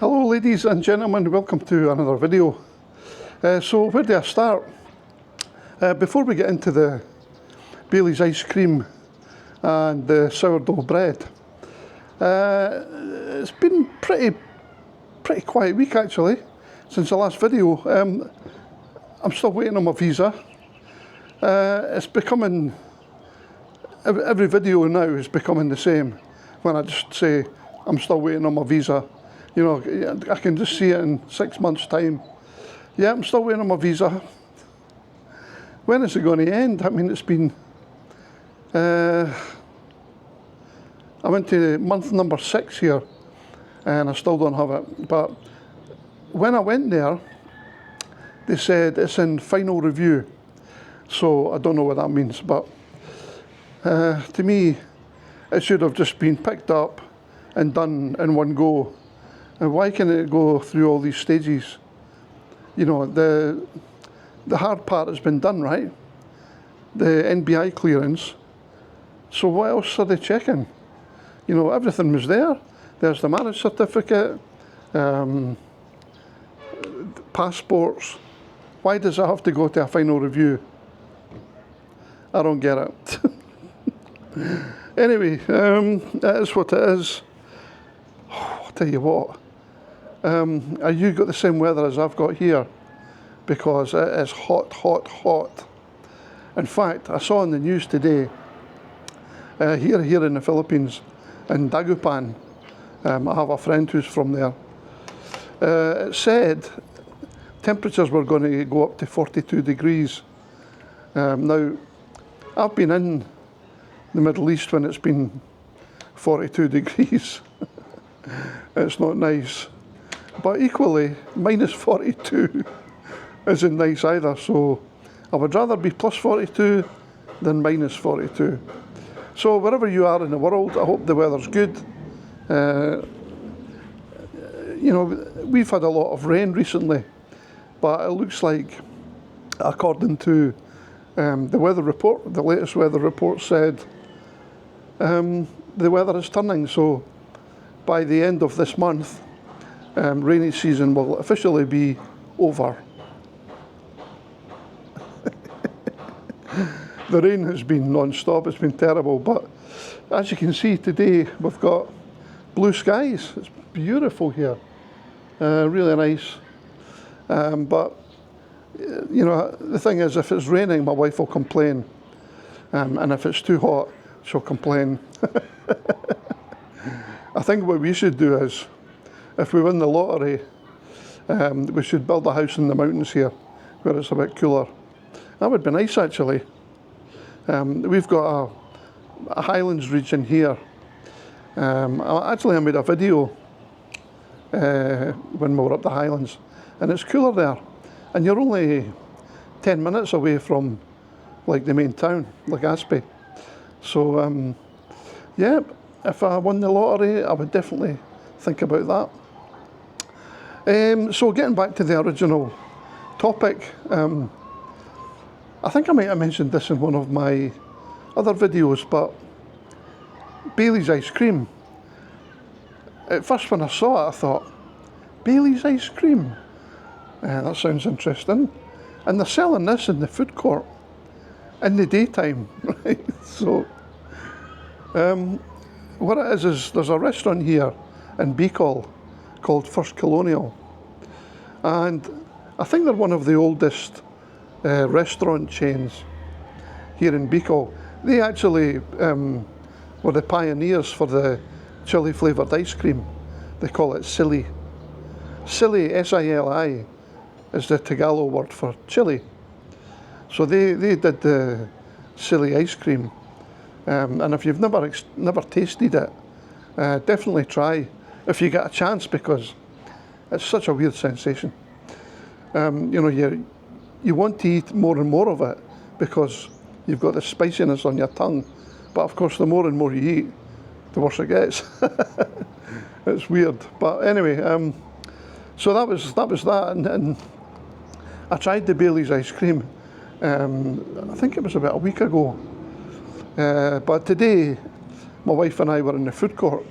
Hello ladies and gentlemen, welcome to another video. So where do I start? Before we get into the Bailey's ice cream and the sourdough bread, it's been pretty quiet week actually since the last video. I'm still waiting on my visa. It's becoming, every video now is becoming the same when I just say I'm still waiting on my visa. You know, I can just see it in 6 months' time. Yeah, I'm still waiting on my visa. When is it going to end? I mean, it's been, I went to month number 6 here and I still don't have it. But when I went there, they said it's in final review. So I don't know what that means, but to me, it should have just been picked up and done in one go. And why can it go through all these stages? You know, the hard part has been done, right? The NBI clearance. So what else are they checking? You know, everything was there. There's the marriage certificate, passports. Why does it have to go to a final review? I don't get it. Anyway, it is what it is. I'll tell you what. Have you got the same weather as I've got here? Because it is hot, hot, hot. In fact, I saw on the news today, here in the Philippines, in Dagupan, I have a friend who's from there. It said temperatures were going to go up to 42 degrees. Now, I've been in the Middle East when it's been 42 degrees. It's not nice. But equally, minus 42 isn't nice either, so I would rather be plus 42 than minus 42. So wherever you are in the world, I hope the weather's good. You know, we've had a lot of rain recently, but it looks like, according to the weather report, the latest weather report said the weather is turning, so by the end of this month, rainy season will officially be over. The rain has been non-stop, it's been terrible, but as you can see today we've got blue skies. It's beautiful here, really nice. But you know, the thing is, if it's raining my wife will complain, and if it's too hot she'll complain. I think what we should do is, if we win the lottery, we should build a house in the mountains here where it's a bit cooler. That would be nice actually. We've got a highlands region here. I made a video when we were up the highlands, and it's cooler there. And you're only 10 minutes away from like the main town, Legazpi. So yeah, if I won the lottery, I would definitely think about that. So getting back to the original topic, I think I might have mentioned this in one of my other videos, but Bailey's ice cream. At first when I saw it, I thought, Bailey's ice cream? That sounds interesting. And they're selling this in the food court in the daytime, right? So, what it is there's a restaurant here in Bicol called First Colonial, and I think they're one of the oldest restaurant chains here in Bicol. They actually were the pioneers for the chili flavoured ice cream. They call it Sili. Sili, S-I-L-I, is the Tagalog word for chili. So they did the Sili ice cream. And if you've never tasted it, definitely try if you get a chance, because it's such a weird sensation. You know, you want to eat more and more of it because you've got the spiciness on your tongue. But of course, the more and more you eat, the worse it gets. It's weird. But anyway, so that was that. And I tried the Bailey's ice cream. I think it was about a week ago. But today, my wife and I were in the food court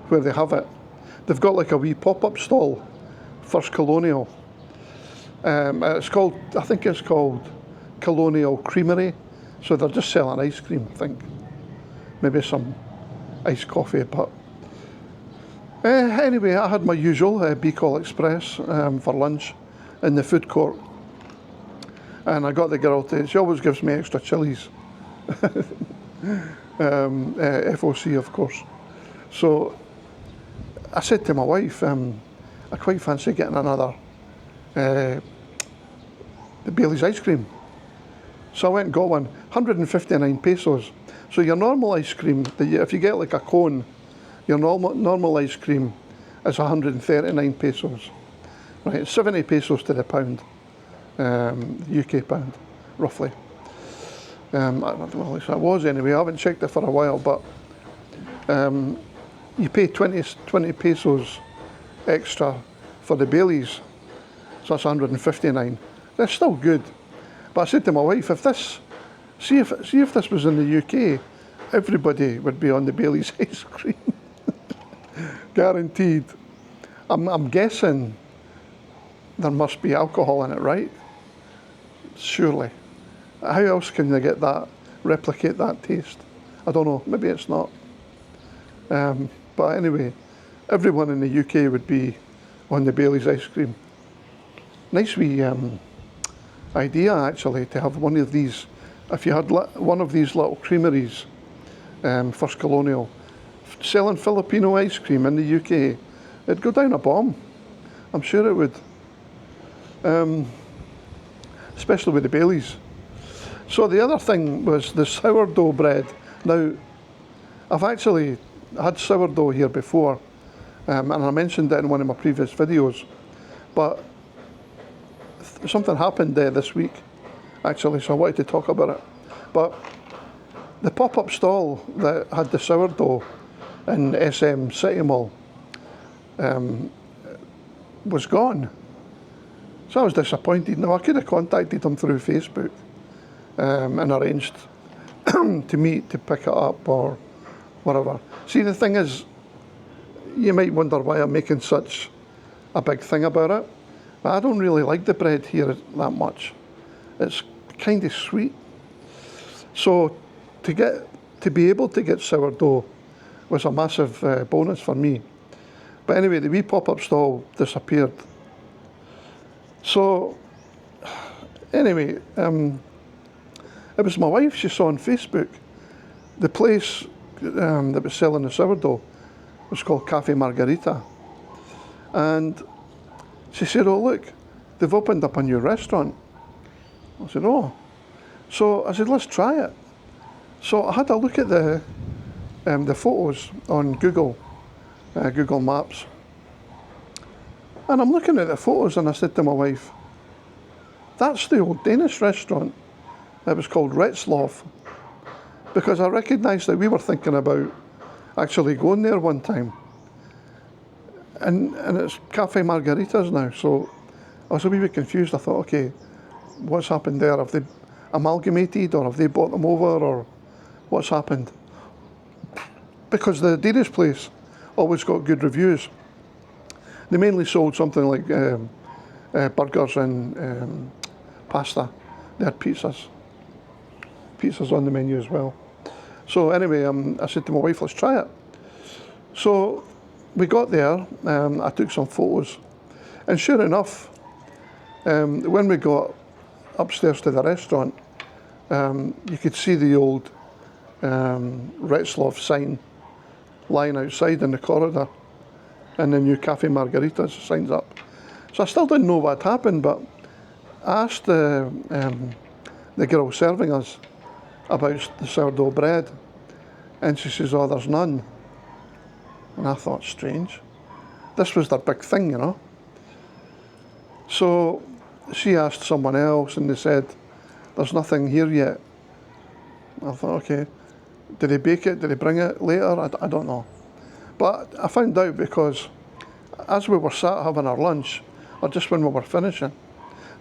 where they have it. they've got like a wee pop-up stall, First Colonial. It's called, I think it's called Colonial Creamery. So they're just selling ice cream, I think. Maybe some iced coffee, but anyway, I had my usual Be-Call Express for lunch in the food court. And I got the girl she always gives me extra chilies. FOC, of course. So I said to my wife, I quite fancy getting another the Bailey's ice cream. So I went and got one, 159 pesos. So your normal ice cream, if you get like a cone, your normal ice cream is 139 pesos. Right, 70 pesos to the pound, UK pound, roughly. Well, it was anyway, I haven't checked it for a while, but you pay 20 pesos extra for the Baileys, so that's 159. That's still good. But I said to my wife, see if this was in the UK, everybody would be on the Bailey's ice cream. Guaranteed. I'm guessing there must be alcohol in it, right? Surely. How else can you replicate that taste? I don't know, maybe it's not. But anyway, everyone in the UK would be on the Bailey's ice cream. Nice wee idea actually to have one of these. If you had one of these little creameries, First Colonial, selling Filipino ice cream in the UK, it'd go down a bomb. I'm sure it would. Especially with the Baileys. So the other thing was the sourdough bread. Now, I've actually had sourdough here before, and I mentioned it in one of my previous videos, but something happened this week, actually, so I wanted to talk about it. But the pop-up stall that had the sourdough in SM City Mall was gone. So I was disappointed. Now, I could have contacted them through Facebook and arranged to meet to pick it up or whatever. See, the thing is, you might wonder why I'm making such a big thing about it. But I don't really like the bread here that much. It's kind of sweet. So to be able to get sourdough was a massive bonus for me. But anyway, the wee pop-up stall disappeared. So anyway, it was my wife, she saw on Facebook, the place that was selling the sourdough was called Café Margarita. And she said, oh look, they've opened up a new restaurant. I said, oh. So I said, let's try it. So I had a look at the photos on Google Maps. And I'm looking at the photos and I said to my wife, that's the old Danish restaurant. It was called Retzloff. Because I recognised that we were thinking about actually going there one time. And it's Café Margaritas now, so I was a wee bit confused. I thought, okay, what's happened there? Have they amalgamated, or have they bought them over, or what's happened? Because the Danish place always got good reviews. They mainly sold something like burgers and pasta. They had pizzas on the menu as well. So anyway, I said to my wife, let's try it. So we got there, I took some photos, and sure enough, when we got upstairs to the restaurant, you could see the old Retzloff sign lying outside in the corridor, and the new Café Margaritas signs up. So I still didn't know what had happened, but I asked the girl serving us about the sourdough bread, and she says, oh, there's none. And I thought, strange. This was their big thing, you know. So she asked someone else and they said, there's nothing here yet. I thought, okay, did they bake it? Did they bring it later? I don't know. But I found out because as we were sat having our lunch, or just when we were finishing,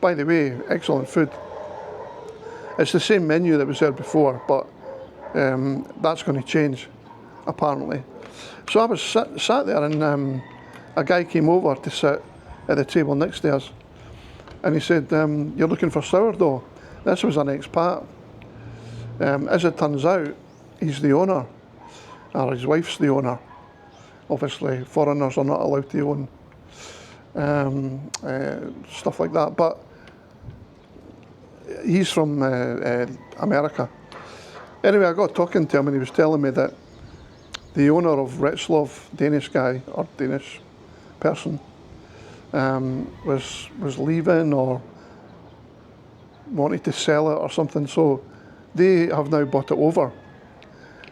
by the way, excellent food. It's the same menu that was there before, but that's going to change, apparently. So I was sat there and a guy came over to sit at the table next to us, and he said, "You're looking for sourdough?" This was an expat. As it turns out, he's the owner, or his wife's the owner. Obviously, foreigners are not allowed to own stuff like that, but he's from America. Anyway, I got talking to him, and he was telling me that the owner of Retzloff, Danish guy, or Danish person, was leaving or wanted to sell it or something, so they have now bought it over,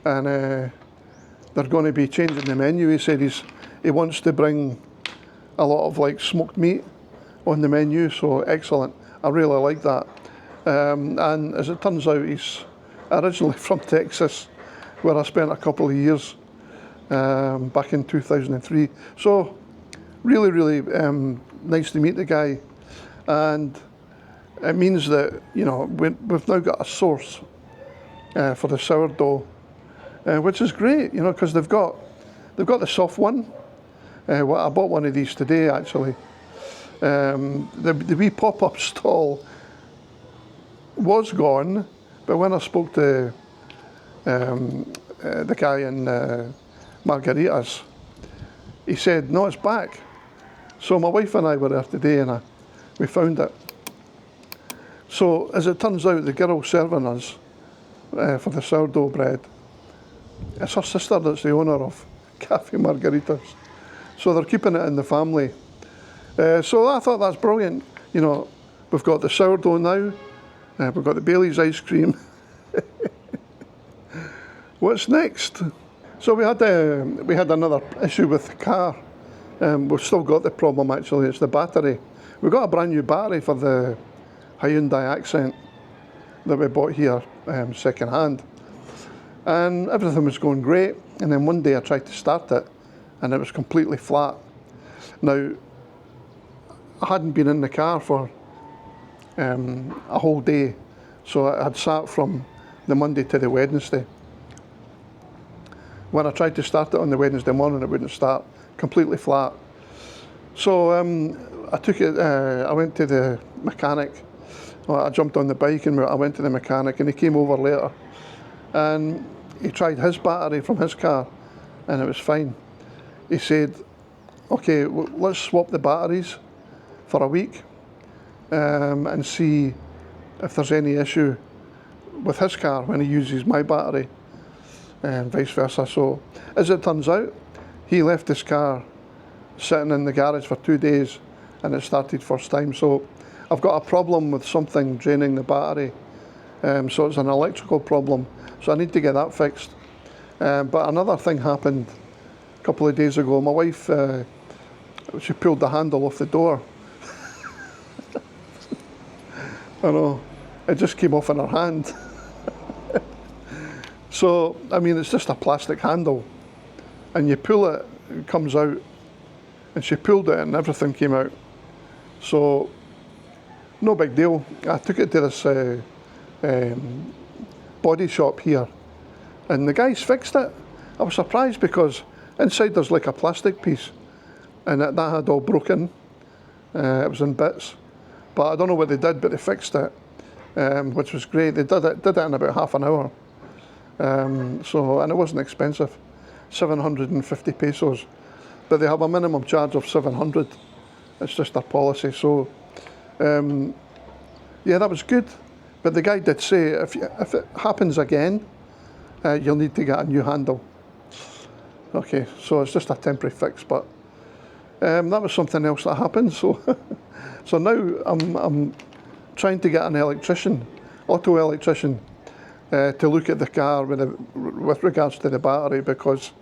and they're going to be changing the menu. He said he wants to bring a lot of like smoked meat on the menu, so excellent. I really like that. And as it turns out, he's originally from Texas, where I spent a couple of years back in 2003. So really, really nice to meet the guy, and it means that, you know, we've now got a source for the sourdough, which is great, you know, because they've got the soft one. I bought one of these today, actually. The wee pop-up stall was gone, but when I spoke to the guy in Margaritas, he said, no, it's back. So my wife and I were there today, and we found it. So as it turns out, the girl serving us for the sourdough bread, it's her sister that's the owner of Café Margaritas. So they're keeping it in the family. So I thought that's brilliant. You know, we've got the sourdough now, we've got the Bailey's ice cream. What's next? So we had another issue with the car. We've still got the problem, actually. It's the battery. We got a brand new battery for the Hyundai Accent that we bought here second hand, and everything was going great. And then one day I tried to start it, and it was completely flat. Now, I hadn't been in the car for a whole day, so I had sat from the Monday to the Wednesday. When I tried to start it on the Wednesday morning, it wouldn't start, completely flat. So I took it, I went to the mechanic. Well, I jumped on the bike and I went to the mechanic, and he came over later, and he tried his battery from his car, and it was fine. He said, okay, let's swap the batteries for a week and see if there's any issue with his car when he uses my battery, and vice versa. So as it turns out, he left his car sitting in the garage for 2 days, and it started first time. So I've got a problem with something draining the battery. So it's an electrical problem. So I need to get that fixed. But another thing happened a couple of days ago. My wife, she pulled the handle off the door. I know, it just came off in her hand. So, I mean, it's just a plastic handle, and you pull it, it comes out, and she pulled it and everything came out. So, no big deal. I took it to this body shop here, and the guys fixed it. I was surprised because inside there's like a plastic piece, and that had all broken. It was in bits, but I don't know what they did, but they fixed it, which was great. They did it in about half an hour. And it wasn't expensive, 750 pesos, but they have a minimum charge of 700. It's just their policy. So yeah, that was good. But the guy did say if it happens again, you'll need to get a new handle. Okay, so it's just a temporary fix, but that was something else that happened. So so now I'm trying to get an electrician, auto electrician, to look at the car with regards to the battery, because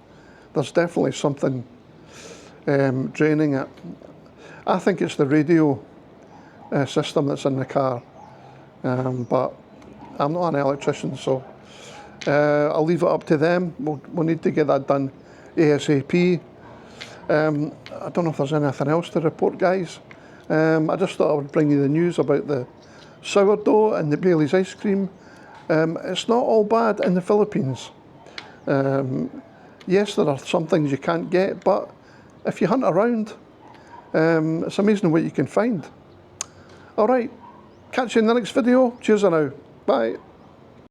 there's definitely something draining it. I think it's the radio system that's in the car, but I'm not an electrician, so I'll leave it up to them. We'll need to get that done ASAP. I don't know if there's anything else to report, guys. I just thought I would bring you the news about the sourdough and the Bailey's ice cream. It's not all bad in the Philippines. Yes, there are some things you can't get, but if you hunt around, it's amazing what you can find. All right, catch you in the next video. Cheers now. Bye.